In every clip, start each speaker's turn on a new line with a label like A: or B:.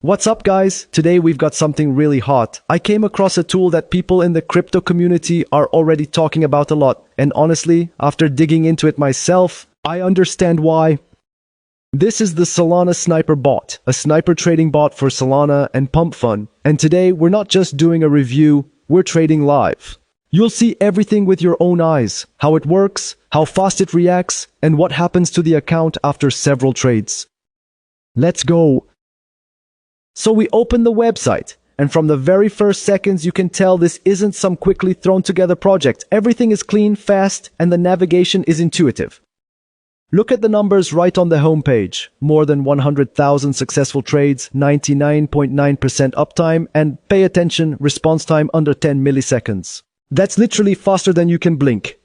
A: What's up, guys? Today we've got something really hot. I came across a tool that people in the crypto community are already talking about a lot. And honestly, after digging into it myself, I understand why. This is the Solana Sniper Bot, a sniper trading bot for Solana and Pump Fun. And today we're not just doing a review, we're trading live. You'll see everything with your own eyes, how it works, how fast it reacts, and what happens to the account after several trades. Let's go. So we open the website, and from the very first seconds you can tell this isn't some quickly thrown together project. Everything is clean, fast, and the navigation is intuitive. Look at the numbers right on the homepage. More than 100,000 successful trades, 99.9% uptime, and pay attention, response time under 10 milliseconds. That's literally faster than you can blink.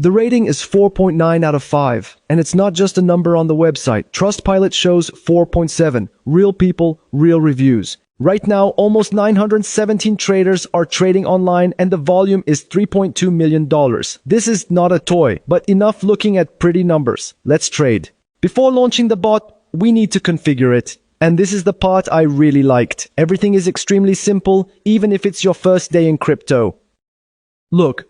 A: The rating is 4.9 out of 5, and it's not just a number on the website. Trustpilot shows 4.7. Real people, real reviews. Right now, almost 917 traders are trading online, and the volume is $3.2 million. This is not a toy, but enough looking at pretty numbers. Let's trade. Before launching the bot, we need to configure it. And this is the part I really liked. Everything is extremely simple, even if it's your first day in crypto. Look.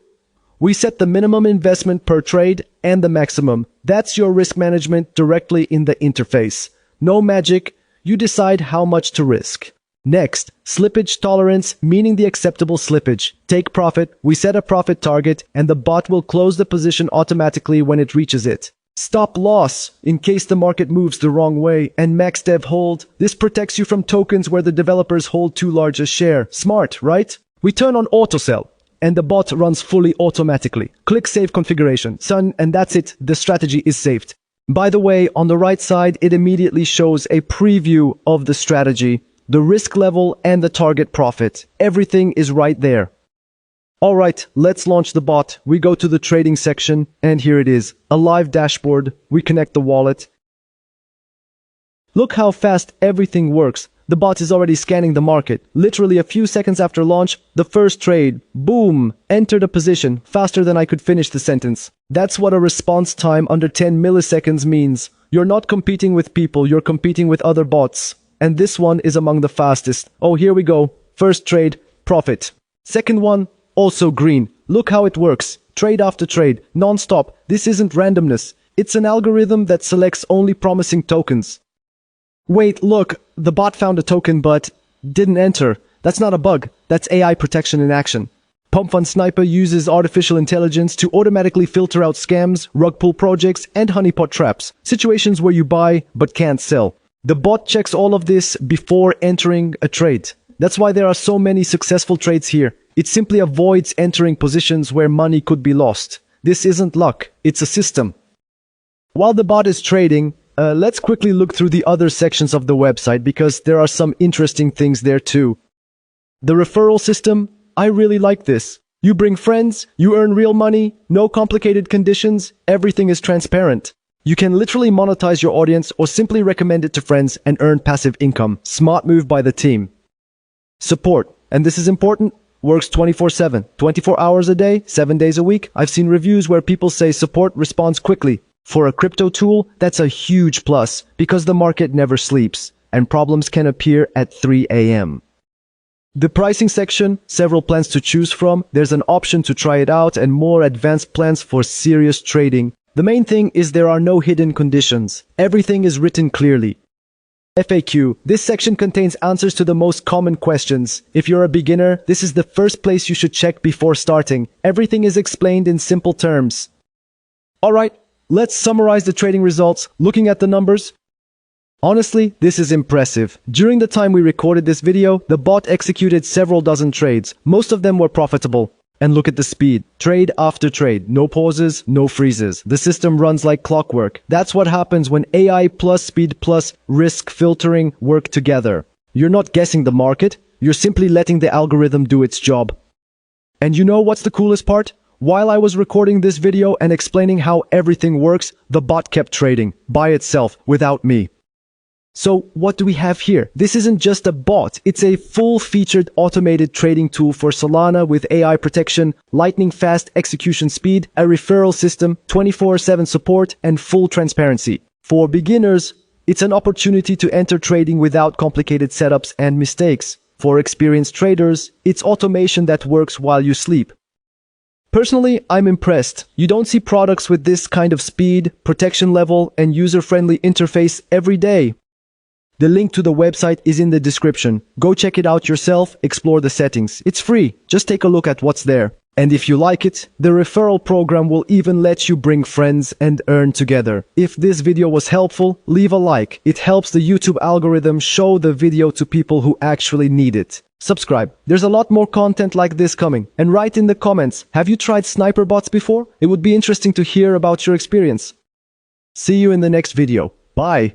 A: We set the minimum investment per trade and the maximum. That's your risk management directly in the interface. No magic, you decide how much to risk. Next, slippage tolerance, meaning the acceptable slippage. Take profit, we set a profit target, and the bot will close the position automatically when it reaches it. Stop loss, in case the market moves the wrong way, and max dev hold. This protects you from tokens where the developers hold too large a share. Smart, right? We turn on auto sell, and the bot runs fully automatically. Click Save Configuration, and that's it, the strategy is saved. By the way, on the right side, it immediately shows a preview of the strategy, the risk level, and the target profit. Everything is right there. Alright, let's launch the bot. We go to the trading section, and here it is, a live dashboard. We connect the wallet. Look how fast everything works. The bot is already scanning the market. Literally a few seconds after launch, the first trade, boom, entered a position faster than I could finish the sentence. That's what a response time under 10 milliseconds means. You're not competing with people, you're competing with other bots. And this one is among the fastest. Oh, here we go. First trade, profit. Second one, also green. Look how it works. Trade after trade, non-stop. This isn't randomness. It's an algorithm that selects only promising tokens. Wait, look, the bot found a token but didn't enter. That's not a bug, that's AI protection in action. Pump Fun Sniper uses artificial intelligence to automatically filter out scams, rug pull projects, and honeypot traps, situations where you buy but can't sell. The bot checks all of this before entering a trade. That's why there are so many successful trades here. It simply avoids entering positions where money could be lost. This isn't luck, it's a system. While the bot is trading, let's quickly look through the other sections of the website because there are some interesting things there too. The referral system, I really like this. You bring friends, you earn real money, no complicated conditions, everything is transparent. You can literally monetize your audience or simply recommend it to friends and earn passive income. Smart move by the team. Support, and this is important, works 24/7, 24 hours a day, 7 days a week. I've seen reviews where people say support responds quickly. For a crypto tool, that's a huge plus because the market never sleeps and problems can appear at 3 a.m. The pricing section, several plans to choose from, there's an option to try it out and more advanced plans for serious trading. The main thing is there are no hidden conditions. Everything is written clearly. FAQ, this section contains answers to the most common questions. If you're a beginner, this is the first place you should check before starting. Everything is explained in simple terms. Alright. Let's summarize the trading results, looking at the numbers. Honestly, this is impressive. During the time we recorded this video, the bot executed several dozen trades. Most of them were profitable. And look at the speed. Trade after trade. No pauses, no freezes. The system runs like clockwork. That's what happens when AI plus speed plus risk filtering work together. You're not guessing the market. You're simply letting the algorithm do its job. And you know what's the coolest part? While I was recording this video and explaining how everything works, the bot kept trading by itself without me. So what do we have here? This isn't just a bot, it's a full-featured automated trading tool for Solana with AI protection, lightning-fast execution speed, a referral system, 24/7 support, and full transparency. For beginners, It's an opportunity to enter trading without complicated setups and mistakes. For experienced traders, it's automation that works while you sleep. Personally, I'm impressed. You don't see products with this kind of speed, protection level, and user-friendly interface every day. The link to the website is in the description. Go check it out yourself, explore the settings. It's free. Just take a look at what's there. And if you like it, the referral program will even let you bring friends and earn together. If this video was helpful, leave a like. It helps the YouTube algorithm show the video to people who actually need it. Subscribe. There's a lot more content like this coming. And write in the comments, have you tried sniper bots before? It would be interesting to hear about your experience. See you in the next video. Bye.